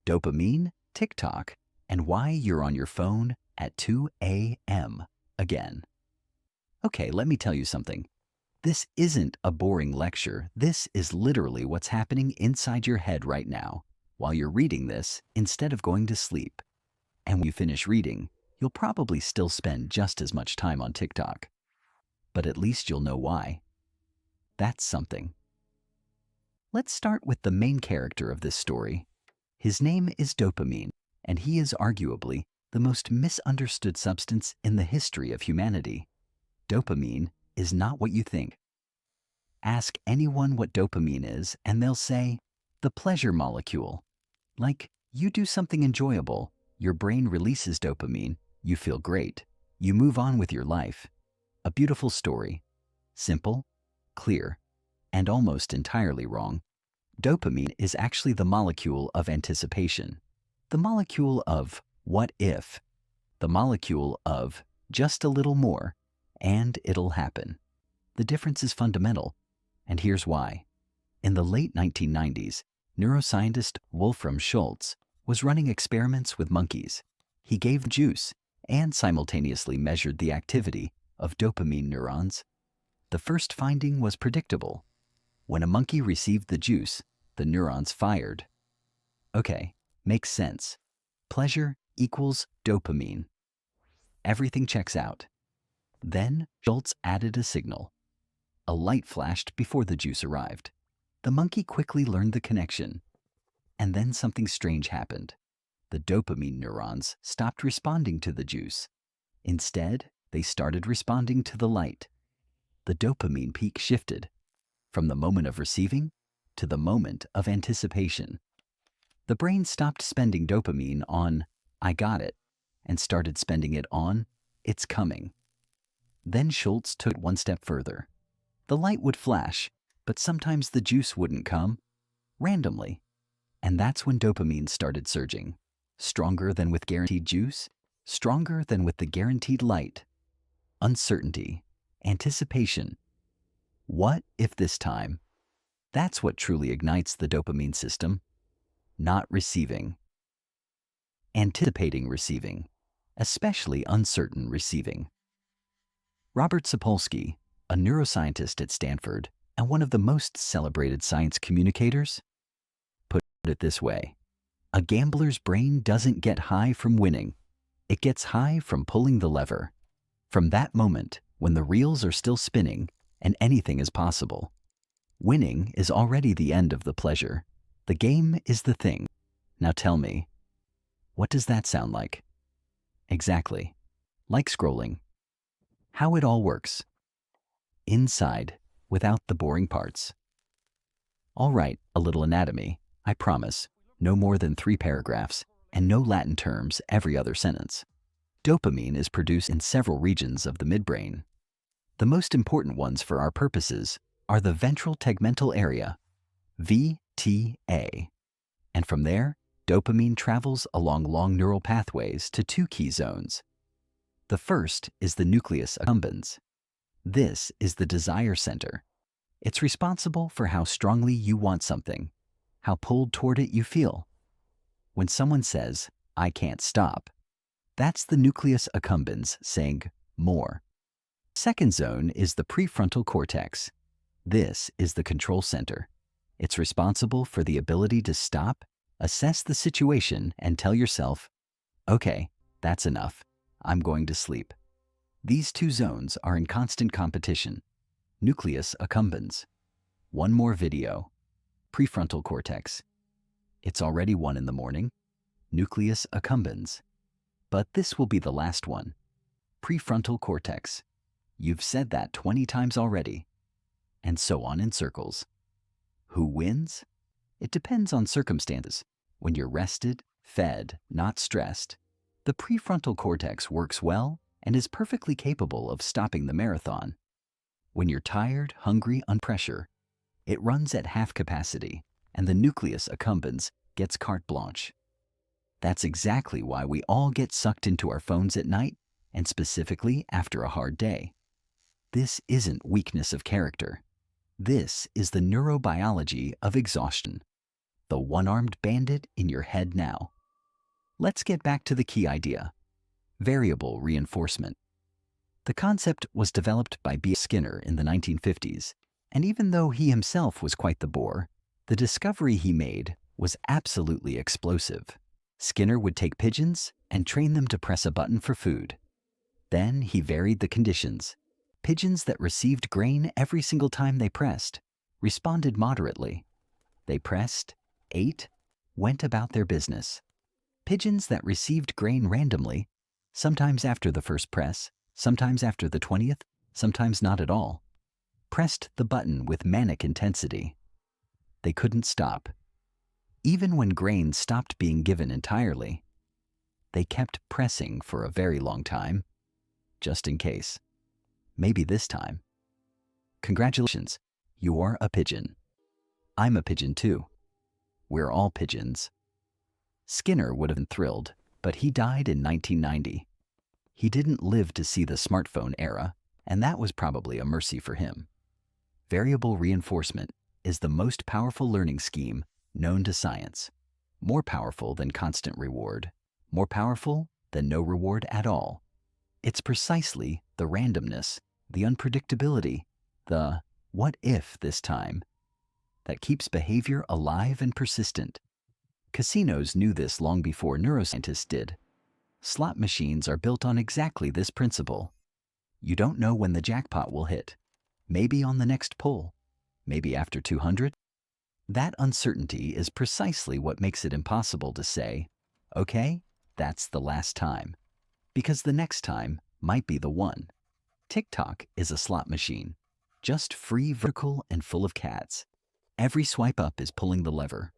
dopamine, TikTok, and why you're on your phone at 2 a.m. again. Okay, let me tell you something. This isn't a boring lecture. This is literally what's happening inside your head right now while you're reading this instead of going to sleep. And when you finish reading, you'll probably still spend just as much time on TikTok. But at least you'll know why. That's something. Let's start with the main character of this story. His name is Dopamine, and he is arguably the most misunderstood substance in the history of humanity. Dopamine is not what you think. Ask anyone what dopamine is, and they'll say, the pleasure molecule. Like, you do something enjoyable, your brain releases dopamine, you feel great, you move on with your life. A beautiful story. Simple, clear, and almost entirely wrong. Dopamine is actually the molecule of anticipation. The molecule of what if. The molecule of just a little more, and it'll happen. The difference is fundamental, and here's why. In the late 1990s, neuroscientist Wolfram Schultz was running experiments with monkeys. He gave juice and simultaneously measured the activity of dopamine neurons. The first finding was predictable. When a monkey received the juice, the neurons fired. Okay, makes sense. Pleasure equals dopamine. Everything checks out. Then Schultz added a signal. A light flashed before the juice arrived. The monkey quickly learned the connection. And then something strange happened. The dopamine neurons stopped responding to the juice. Instead, they started responding to the light. The dopamine peak shifted from the moment of receiving to the moment of anticipation. The brain stopped spending dopamine on, I got it, and started spending it on, it's coming. Then Schultz took it one step further. The light would flash, but sometimes the juice wouldn't come, randomly. And that's when dopamine started surging. Stronger than with guaranteed juice, stronger than with the guaranteed light. Uncertainty, anticipation. What if this time? That's what truly ignites the dopamine system. Not receiving. Anticipating receiving, especially uncertain receiving. Robert Sapolsky, a neuroscientist at Stanford and one of the most celebrated science communicators, put it this way. A gambler's brain doesn't get high from winning. It gets high from pulling the lever. From that moment, when the reels are still spinning and anything is possible. Winning is already the end of the pleasure. The game is the thing. Now tell me, what does that sound like? Exactly. Like scrolling. How it all works. Inside, without the boring parts. All right, a little anatomy, I promise. No more than 3 paragraphs, and no Latin terms every other sentence. Dopamine is produced in several regions of the midbrain. The most important ones for our purposes are the ventral tegmental area, VTA. And from there, dopamine travels along long neural pathways to 2 key zones. The first is the nucleus accumbens. This is the desire center. It's responsible for how strongly you want something, how pulled toward it you feel. When someone says, I can't stop, that's the nucleus accumbens saying more. Second zone is the prefrontal cortex. This is the control center. It's responsible for the ability to stop, assess the situation, and tell yourself, okay, that's enough. I'm going to sleep. These 2 zones are in constant competition. Nucleus accumbens. One more video. Prefrontal cortex. It's already 1 in the morning. Nucleus accumbens. But this will be the last one. Prefrontal cortex. You've said that 20 times already. And so on in circles. Who wins? It depends on circumstances. When you're rested, fed, not stressed, the prefrontal cortex works well and is perfectly capable of stopping the marathon. When you're tired, hungry, under pressure, it runs at half capacity, and the nucleus accumbens gets carte blanche. That's exactly why we all get sucked into our phones at night, and specifically after a hard day. This isn't weakness of character. This is the neurobiology of exhaustion. the one-armed bandit in your head now. Let's get back to the key idea: variable reinforcement. The concept was developed by B. Skinner in the 1950s, and even though he himself was quite the bore, the discovery he made was absolutely explosive. Skinner would take pigeons and train them to press a button for food. Then he varied the conditions. Pigeons that received grain every single time they pressed responded moderately. They pressed, ate, went about their business. Pigeons that received grain randomly, sometimes after the first press, sometimes after the 20th, sometimes not at all, pressed the button with manic intensity. They couldn't stop. Even when grain stopped being given entirely, they kept pressing for a very long time, just in case. Maybe this time. Congratulations, you're a pigeon. I'm a pigeon too. We're all pigeons. Skinner would have been thrilled, but he died in 1990. He didn't live to see the smartphone era, and that was probably a mercy for him. Variable reinforcement is the most powerful learning scheme known to science. More powerful than constant reward, more powerful than no reward at all. It's precisely the randomness, the unpredictability, the what if this time, that keeps behavior alive and persistent. Casinos knew this long before neuroscientists did. Slot machines are built on exactly this principle. You don't know when the jackpot will hit. Maybe on the next pull. Maybe after 200. That uncertainty is precisely what makes it impossible to say, okay, that's the last time. Because the next time might be the one. TikTok is a slot machine. Just free, vertical, and full of cats. Every swipe up is pulling the lever.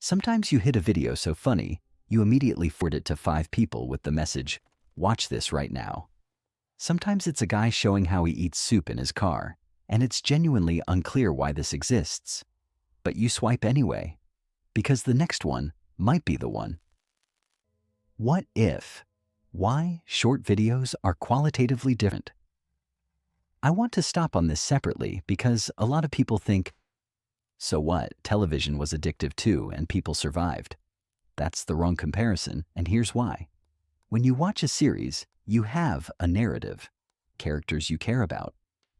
Sometimes you hit a video so funny, you immediately forward it to 5 people with the message, watch this right now. Sometimes it's a guy showing how he eats soup in his car, and it's genuinely unclear why this exists. But you swipe anyway, because the next one might be the one. What if? Why short videos are qualitatively different? I want to stop on this separately because a lot of people think, so what, television was addictive too and people survived. That's the wrong comparison, and here's why. When you watch a series, you have a narrative, characters you care about,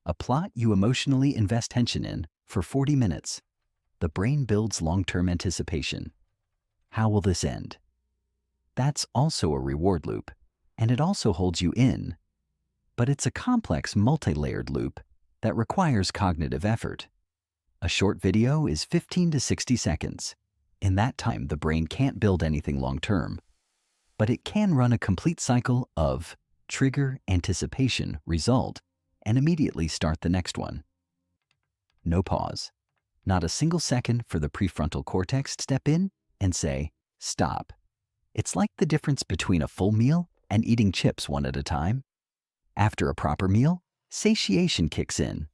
a plot you emotionally invest tension in for 40 minutes. The brain builds long-term anticipation. How will this end? That's also a reward loop, and it also holds you in. But it's a complex, multi-layered loop that requires cognitive effort. A short video is 15 to 60 seconds. In that time, the brain can't build anything long-term, but it can run a complete cycle of trigger, anticipation, result, and immediately start the next one. No pause. Not a single second for the prefrontal cortex to step in and say, stop. It's like the difference between a full meal and eating chips one at a time. After a proper meal, satiation kicks in.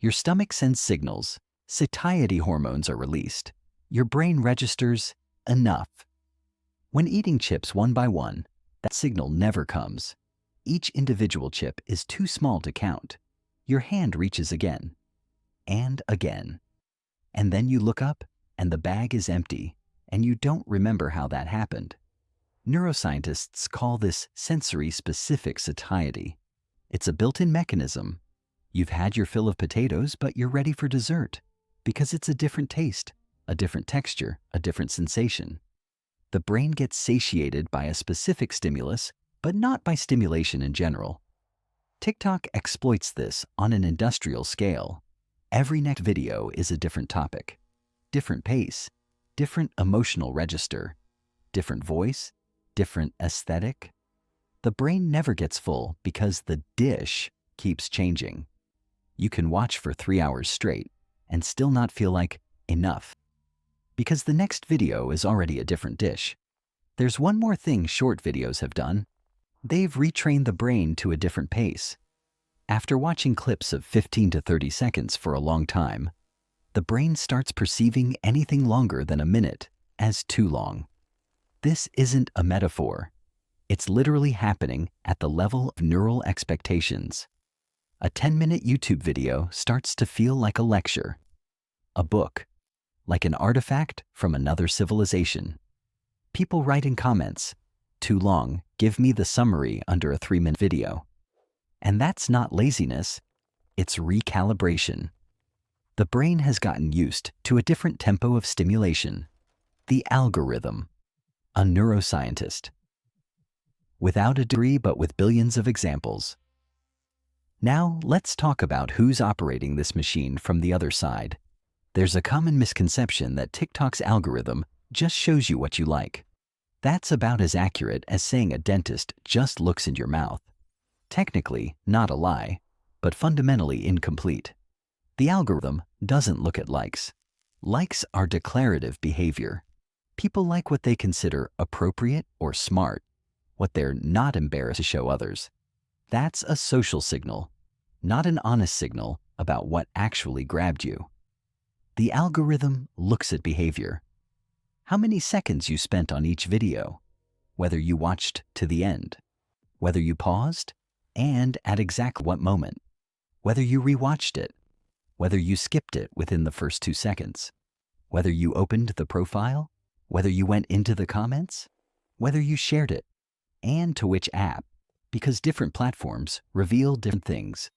Your stomach sends signals. Satiety hormones are released. Your brain registers enough. When eating chips one by one, that signal never comes. Each individual chip is too small to count. Your hand reaches again and again. And then you look up and the bag is empty and you don't remember how that happened. Neuroscientists call this sensory-specific satiety. It's a built-in mechanism. You've had your fill of potatoes, but you're ready for dessert because it's a different taste, a different texture, a different sensation. The brain gets satiated by a specific stimulus, but not by stimulation in general. TikTok exploits this on an industrial scale. Every next video is a different topic, different pace, different emotional register, different voice, different aesthetic. The brain never gets full because the dish keeps changing. You can watch for 3 hours straight and still not feel like enough, because the next video is already a different dish. There's one more thing short videos have done. They've retrained the brain to a different pace. After watching clips of 15 to 30 seconds for a long time, the brain starts perceiving anything longer than a minute as too long. This isn't a metaphor. It's literally happening at the level of neural expectations. A 10-minute YouTube video starts to feel like a lecture, a book, like an artifact from another civilization. People write in comments, "Too long, give me the summary under a 3-minute video." And that's not laziness, it's recalibration. The brain has gotten used to a different tempo of stimulation. The algorithm. A neuroscientist. Without a degree but with billions of examples. Now, let's talk about who's operating this machine from the other side. There's a common misconception that TikTok's algorithm just shows you what you like. That's about as accurate as saying a dentist just looks in your mouth. Technically, not a lie, but fundamentally incomplete. The algorithm doesn't look at likes. Likes are declarative behavior. People like what they consider appropriate or smart, what they're not embarrassed to show others. That's a social signal, not an honest signal about what actually grabbed you. The algorithm looks at behavior. How many seconds you spent on each video, whether you watched to the end, whether you paused, and at exactly what moment, whether you rewatched it, whether you skipped it within the first 2 seconds, whether you opened the profile, whether you went into the comments, whether you shared it, and to which app, because different platforms reveal different things.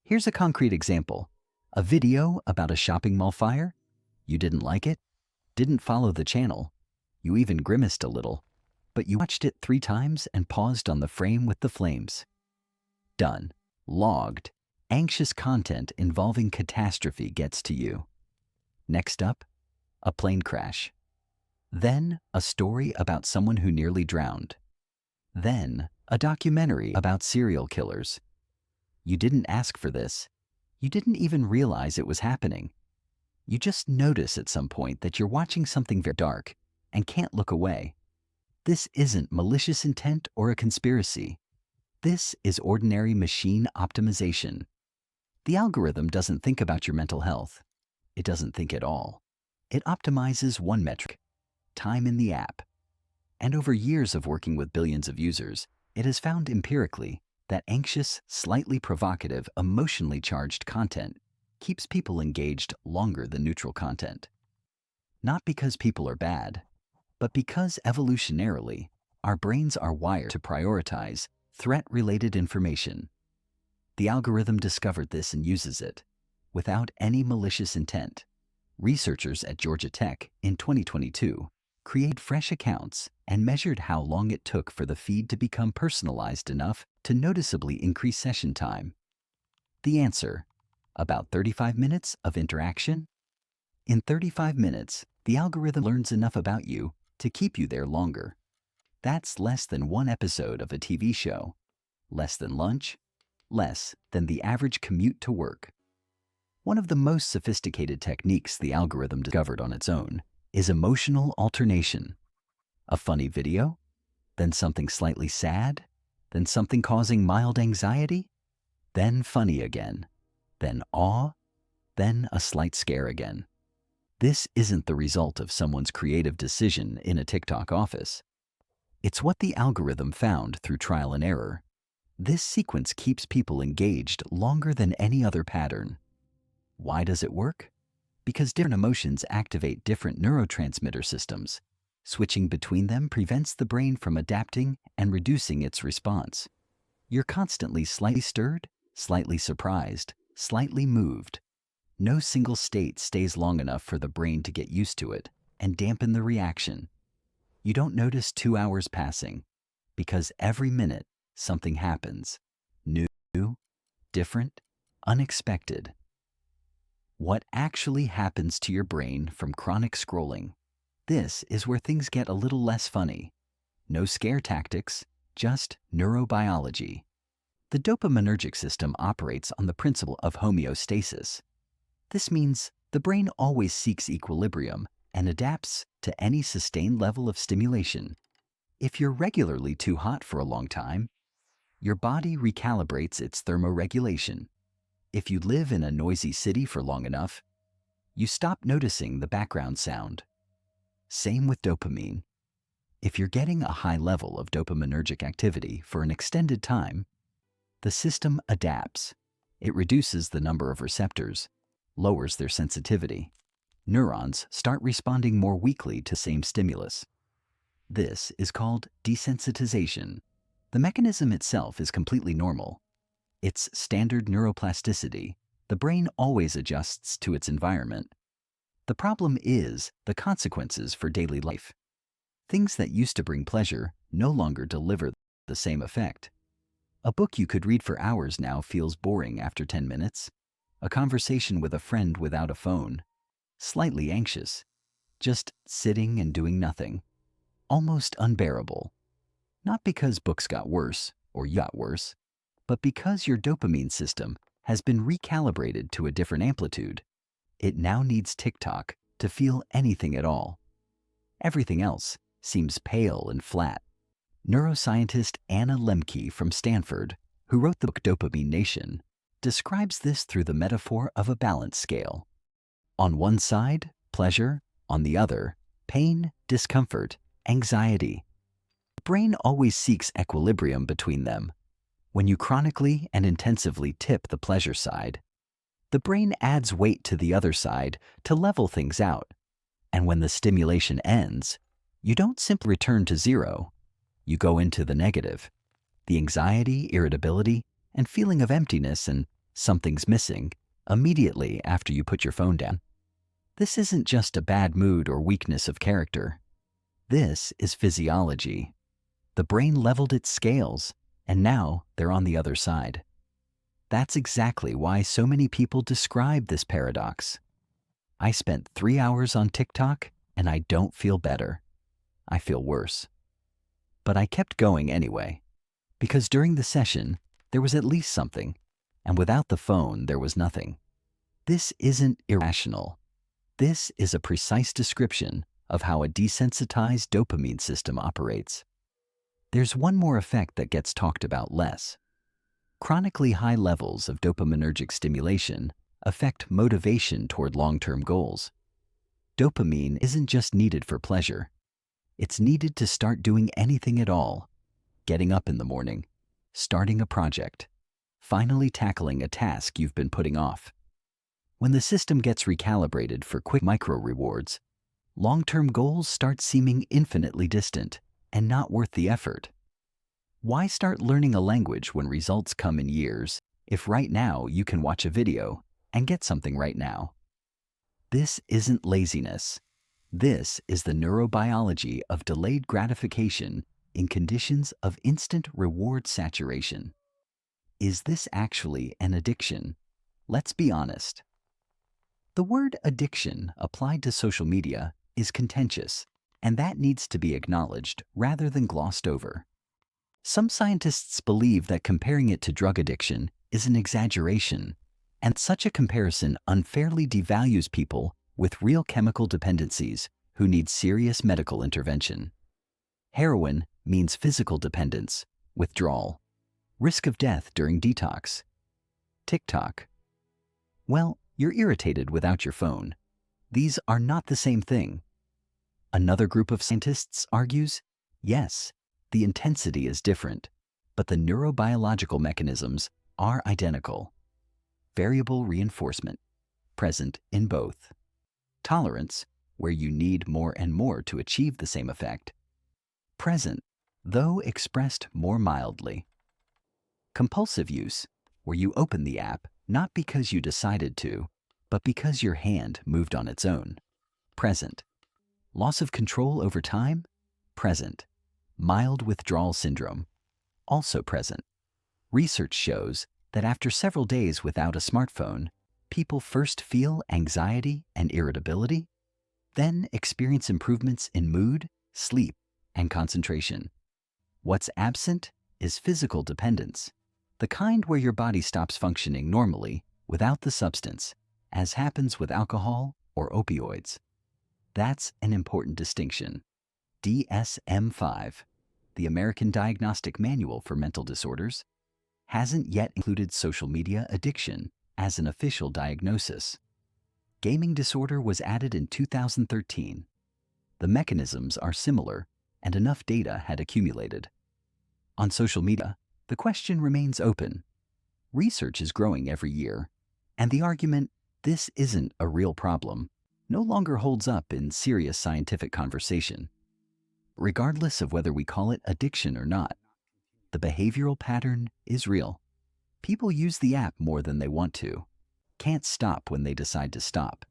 Here's a concrete example. A video about a shopping mall fire. You didn't like it, didn't follow the channel, you even grimaced a little, but you watched it 3 times and paused on the frame with the flames. Done. Logged. Anxious content involving catastrophe gets to you. Next up, a plane crash. Then, a story about someone who nearly drowned. Then, a documentary about serial killers. You didn't ask for this. You didn't even realize it was happening. You just notice at some point that you're watching something very dark and can't look away. This isn't malicious intent or a conspiracy. This is ordinary machine optimization. The algorithm doesn't think about your mental health. It doesn't think at all. It optimizes one metric, time in the app. And over years of working with billions of users, it has found empirically that anxious, slightly provocative, emotionally charged content keeps people engaged longer than neutral content. Not because people are bad, but because evolutionarily, our brains are wired to prioritize threat-related information. The algorithm discovered this and uses it without any malicious intent. Researchers at Georgia Tech in 2022 created fresh accounts and measured how long it took for the feed to become personalized enough to noticeably increase session time. The answer: about 35 minutes of interaction. In 35 minutes, the algorithm learns enough about you to keep you there longer. That's less than 1 episode of a TV show, less than lunch, less than the average commute to work. One of the most sophisticated techniques the algorithm discovered on its own is emotional alternation. A funny video, then something slightly sad, then something causing mild anxiety, then funny again, then awe, then a slight scare again. This isn't the result of someone's creative decision in a TikTok office. It's what the algorithm found through trial and error. This sequence keeps people engaged longer than any other pattern. Why does it work? Because different emotions activate different neurotransmitter systems. Switching between them prevents the brain from adapting and reducing its response. You're constantly slightly stirred, slightly surprised, slightly moved. No single state stays long enough for the brain to get used to it and dampen the reaction. You don't notice 2 hours passing, because every minute something happens. New, different, unexpected. What actually happens to your brain from chronic scrolling? This is where things get a little less funny. No scare tactics, just neurobiology. The dopaminergic system operates on the principle of homeostasis. This means the brain always seeks equilibrium and adapts to any sustained level of stimulation. If you're regularly too hot for a long time, your body recalibrates its thermoregulation. If you live in a noisy city for long enough, you stop noticing the background sound. Same with dopamine. If you're getting a high level of dopaminergic activity for an extended time, the system adapts. It reduces the number of receptors, lowers their sensitivity. neurons start responding more weakly to the same stimulus. This is called desensitization. The mechanism itself is completely normal. It's standard neuroplasticity. The brain always adjusts to its environment. The problem is the consequences for daily life. Things that used to bring pleasure no longer deliver the same effect. A book you could read for hours now feels boring after 10 minutes. A conversation with a friend without a phone, slightly anxious, just sitting and doing nothing, almost unbearable. Not because books got worse or you got worse, but because your dopamine system has been recalibrated to a different amplitude. It now needs TikTok to feel anything at all. Everything else seems pale and flat. Neuroscientist Anna Lembke from Stanford, who wrote the book Dopamine Nation, describes this through the metaphor of a balance scale. On one side, pleasure; on the other, pain, discomfort, anxiety. The brain always seeks equilibrium between them. When you chronically and intensively tip the pleasure side, the brain adds weight to the other side to level things out. And when the stimulation ends, you don't simply return to zero. You go into the negative. The anxiety, irritability, and feeling of emptiness and something's missing immediately after you put your phone down. This isn't just a bad mood or weakness of character. This is physiology. The brain leveled its scales, and now they're on the other side. That's exactly why so many people describe this paradox. I spent 3 hours on TikTok and I don't feel better. I feel worse. But I kept going anyway, because during the session, there was at least something, and without the phone, there was nothing. This isn't irrational. This is a precise description of how a desensitized dopamine system operates. There's one more effect that gets talked about less. Chronically high levels of dopaminergic stimulation affect motivation toward long-term goals. Dopamine isn't just needed for pleasure. It's needed to start doing anything at all. Getting up in the morning, starting a project, finally tackling a task you've been putting off. When the system gets recalibrated for quick micro-rewards, long-term goals start seeming infinitely distant and not worth the effort. Why start learning a language when results come in years, if right now you can watch a video and get something right now? This isn't laziness. This is the neurobiology of delayed gratification in conditions of instant reward saturation. Is this actually an addiction? Let's be honest. The word addiction applied to social media is contentious, and that needs to be acknowledged rather than glossed over. Some scientists believe that comparing it to drug addiction is an exaggeration, and such a comparison unfairly devalues people with real chemical dependencies who need serious medical intervention. Heroin means physical dependence, withdrawal, risk of death during detox. TikTok. Well, you're irritated without your phone. These are not the same thing. Another group of scientists argues, yes, the intensity is different, but the neurobiological mechanisms are identical. Variable reinforcement, present in both. Tolerance, where you need more and more to achieve the same effect. Present, though expressed more mildly. Compulsive use, where you open the app not because you decided to, but because your hand moved on its own. Present. Loss of control over time? Present. Mild withdrawal syndrome? Also present. Research shows that after several days without a smartphone, people first feel anxiety and irritability, then experience improvements in mood, sleep, and concentration. What's absent is physical dependence, the kind where your body stops functioning normally without the substance, as happens with alcohol or opioids. That's an important distinction. DSM-5, the American Diagnostic Manual for Mental Disorders, hasn't yet included social media addiction as an official diagnosis. Gaming disorder was added in 2013. The mechanisms are similar, and enough data had accumulated. On social media, the question remains open. Research is growing every year, and the argument, this isn't a real problem, no longer holds up in serious scientific conversation. Regardless of whether we call it addiction or not, the behavioral pattern is real. People use the app more than they want to, can't stop when they decide to stop,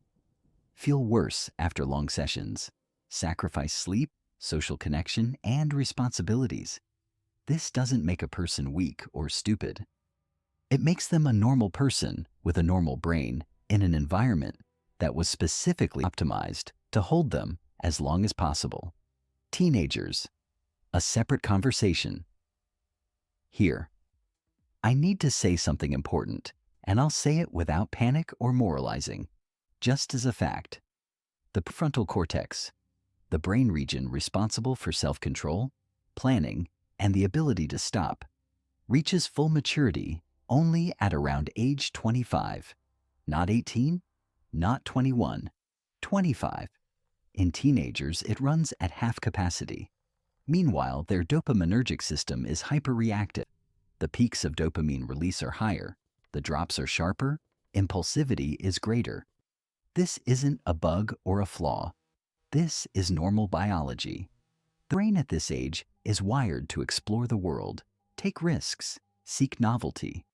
feel worse after long sessions, sacrifice sleep, social connection, and responsibilities. This doesn't make a person weak or stupid. It makes them a normal person with a normal brain in an environment that was specifically optimized to hold them as long as possible. Teenagers, a separate conversation. Here, I need to say something important, and I'll say it without panic or moralizing, just as a fact. The prefrontal cortex, the brain region responsible for self-control, planning, and the ability to stop, reaches full maturity only at around age 25. Not 18, not 21, 25. In teenagers, it runs at half capacity. Meanwhile, their dopaminergic system is hyperreactive. The peaks of dopamine release are higher, the drops are sharper, impulsivity is greater. This isn't a bug or a flaw. This is normal biology. The brain at this age is wired to explore the world, take risks, seek novelty.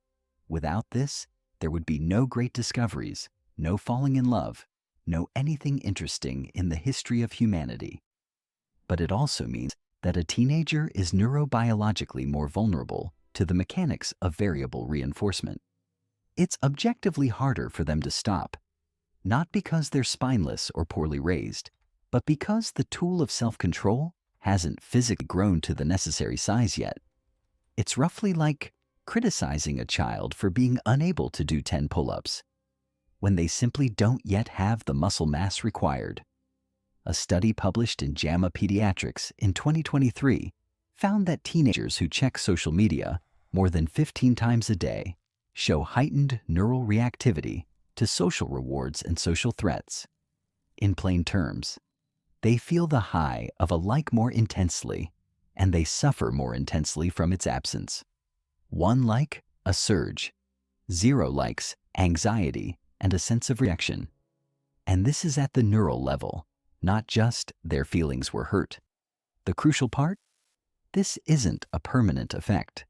Without this, there would be no great discoveries, no falling in love, no anything interesting in the history of humanity. But it also means that a teenager is neurobiologically more vulnerable to the mechanics of variable reinforcement. It's objectively harder for them to stop, not because they're spineless or poorly raised, but because the tool of self-control hasn't physically grown to the necessary size yet. It's roughly like criticizing a child for being unable to do 10 pull-ups when they simply don't yet have the muscle mass required. A study published in JAMA Pediatrics in 2023 found that teenagers who check social media more than 15 times a day show heightened neural reactivity to social rewards and social threats. In plain terms, they feel the high of a like more intensely, and they suffer more intensely from its absence. 1 like, a surge. 0 likes, anxiety, and a sense of rejection. And this is at the neural level, not just their feelings were hurt. The crucial part? This isn't a permanent effect.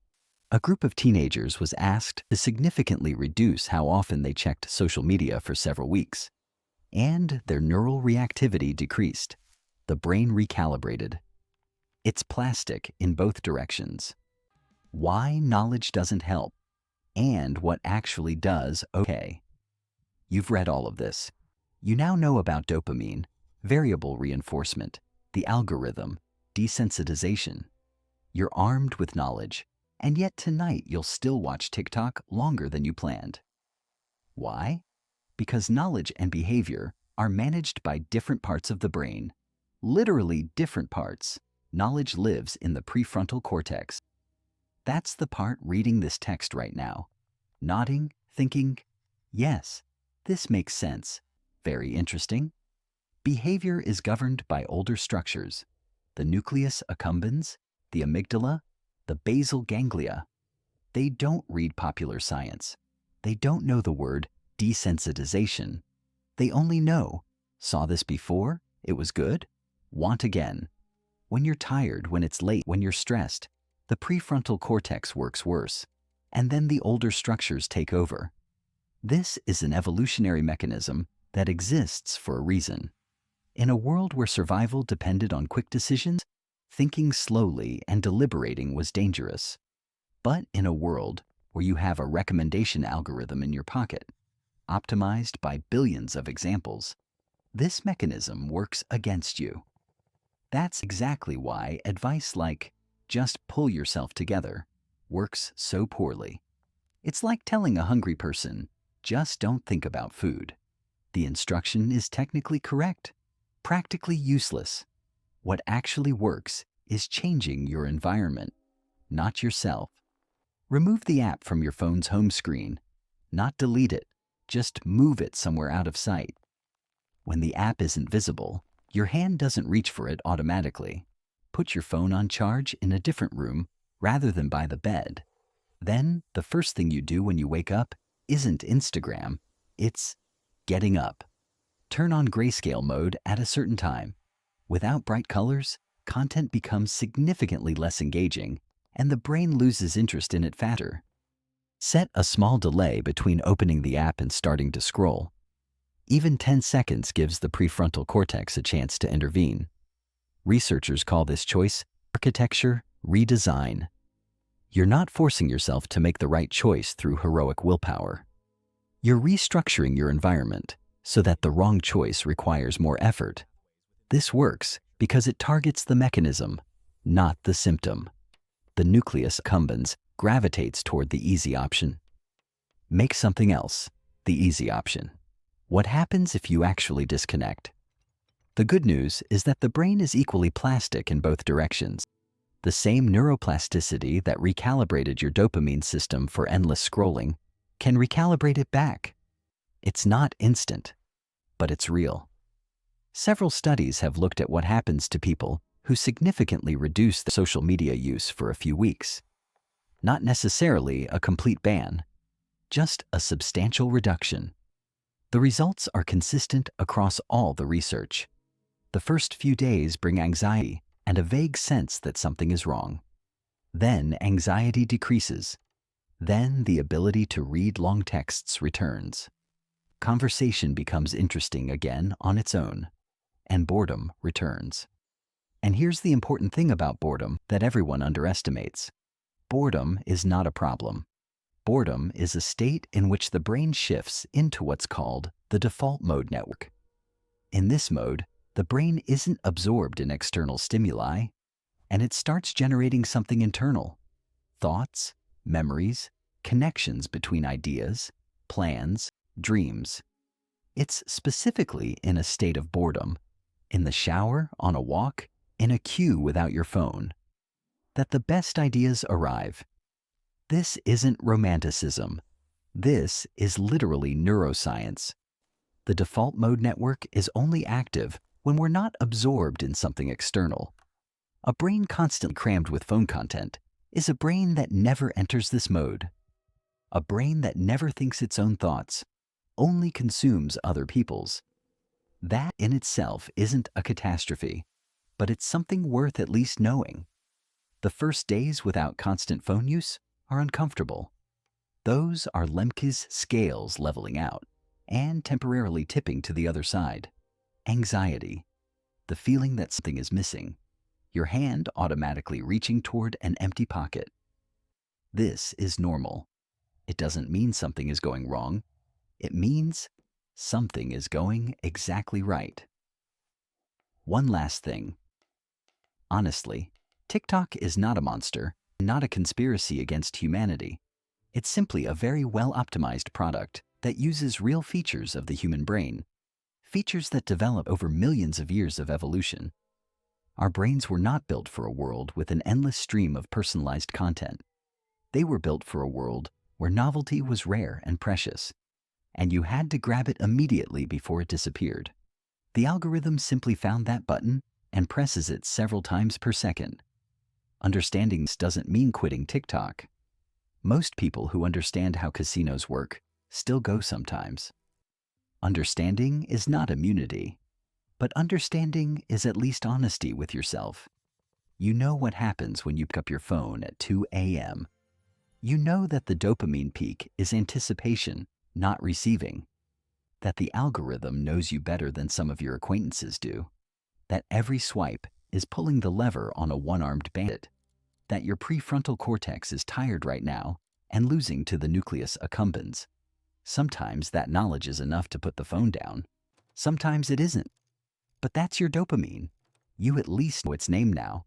A group of teenagers was asked to significantly reduce how often they checked social media for several weeks, and their neural reactivity decreased. The brain recalibrated. It's plastic in both directions. Why knowledge doesn't help, and what actually does. Okay. You've read all of this. You now know about dopamine, variable reinforcement, the algorithm, desensitization. You're armed with knowledge, and yet tonight you'll still watch TikTok longer than you planned. Why? Because knowledge and behavior are managed by different parts of the brain. Literally different parts. Knowledge lives in the prefrontal cortex. That's the part reading this text right now, nodding, thinking, yes, this makes sense. Very interesting. Behavior is governed by older structures, the nucleus accumbens, the amygdala, the basal ganglia. They don't read popular science. They don't know the word desensitization. They only know, saw this before, it was good, want again. When you're tired, when it's late, when you're stressed, the prefrontal cortex works worse, and then the older structures take over. This is an evolutionary mechanism that exists for a reason. In a world where survival depended on quick decisions, thinking slowly and deliberating was dangerous. But in a world where you have a recommendation algorithm in your pocket, optimized by billions of examples, this mechanism works against you. That's exactly why advice like, just pull yourself together, works so poorly. It's like telling a hungry person, just don't think about food. The instruction is technically correct, practically useless. What actually works is changing your environment, not yourself. Remove the app from your phone's home screen, not delete it, just move it somewhere out of sight. When the app isn't visible, your hand doesn't reach for it automatically. Put your phone on charge in a different room rather than by the bed. Then, the first thing you do when you wake up isn't Instagram, it's getting up. Turn on grayscale mode at a certain time. Without bright colors, content becomes significantly less engaging, and the brain loses interest in it faster. Set a small delay between opening the app and starting to scroll. Even 10 seconds gives the prefrontal cortex a chance to intervene. Researchers call this choice architecture redesign. You're not forcing yourself to make the right choice through heroic willpower. You're restructuring your environment so that the wrong choice requires more effort. This works because it targets the mechanism, not the symptom. The nucleus accumbens gravitates toward the easy option. Make something else the easy option. What happens if you actually disconnect? The good news is that the brain is equally plastic in both directions. The same neuroplasticity that recalibrated your dopamine system for endless scrolling can recalibrate it back. It's not instant, but it's real. Several studies have looked at what happens to people who significantly reduce their social media use for a few weeks. Not necessarily a complete ban, just a substantial reduction. The results are consistent across all the research. The first few days bring anxiety and a vague sense that something is wrong. Then anxiety decreases. Then the ability to read long texts returns. Conversation becomes interesting again on its own, and boredom returns. And here's the important thing about boredom that everyone underestimates. Boredom is not a problem. Boredom is a state in which the brain shifts into what's called the default mode network. In this mode, the brain isn't absorbed in external stimuli, and it starts generating something internal: thoughts, memories, connections between ideas, plans, dreams. It's specifically in a state of boredom, in the shower, on a walk, in a queue without your phone, that the best ideas arrive. This isn't romanticism. This is literally neuroscience. The default mode network is only active when we're not absorbed in something external. A brain constantly crammed with phone content is a brain that never enters this mode. A brain that never thinks its own thoughts, only consumes other people's. That in itself isn't a catastrophe, but it's something worth at least knowing. The first days without constant phone use are uncomfortable. Those are Lemke's scales leveling out and temporarily tipping to the other side. Anxiety, the feeling that something is missing, your hand automatically reaching toward an empty pocket. This is normal. It doesn't mean something is going wrong. It means something is going exactly right. One last thing. Honestly, TikTok is not a monster, not a conspiracy against humanity. It's simply a very well-optimized product that uses real features of the human brain, features that develop over millions of years of evolution. Our brains were not built for a world with an endless stream of personalized content. They were built for a world where novelty was rare and precious, and you had to grab it immediately before it disappeared. The algorithm simply found that button and presses it several times per second. Understanding this doesn't mean quitting TikTok. Most people who understand how casinos work still go sometimes. Understanding is not immunity, but understanding is at least honesty with yourself. You know what happens when you pick up your phone at 2 a.m. You know that the dopamine peak is anticipation, not receiving. That the algorithm knows you better than some of your acquaintances do. That every swipe is pulling the lever on a one-armed bandit. That your prefrontal cortex is tired right now and losing to the nucleus accumbens. Sometimes that knowledge is enough to put the phone down. Sometimes it isn't. But that's your dopamine. You at least know its name now.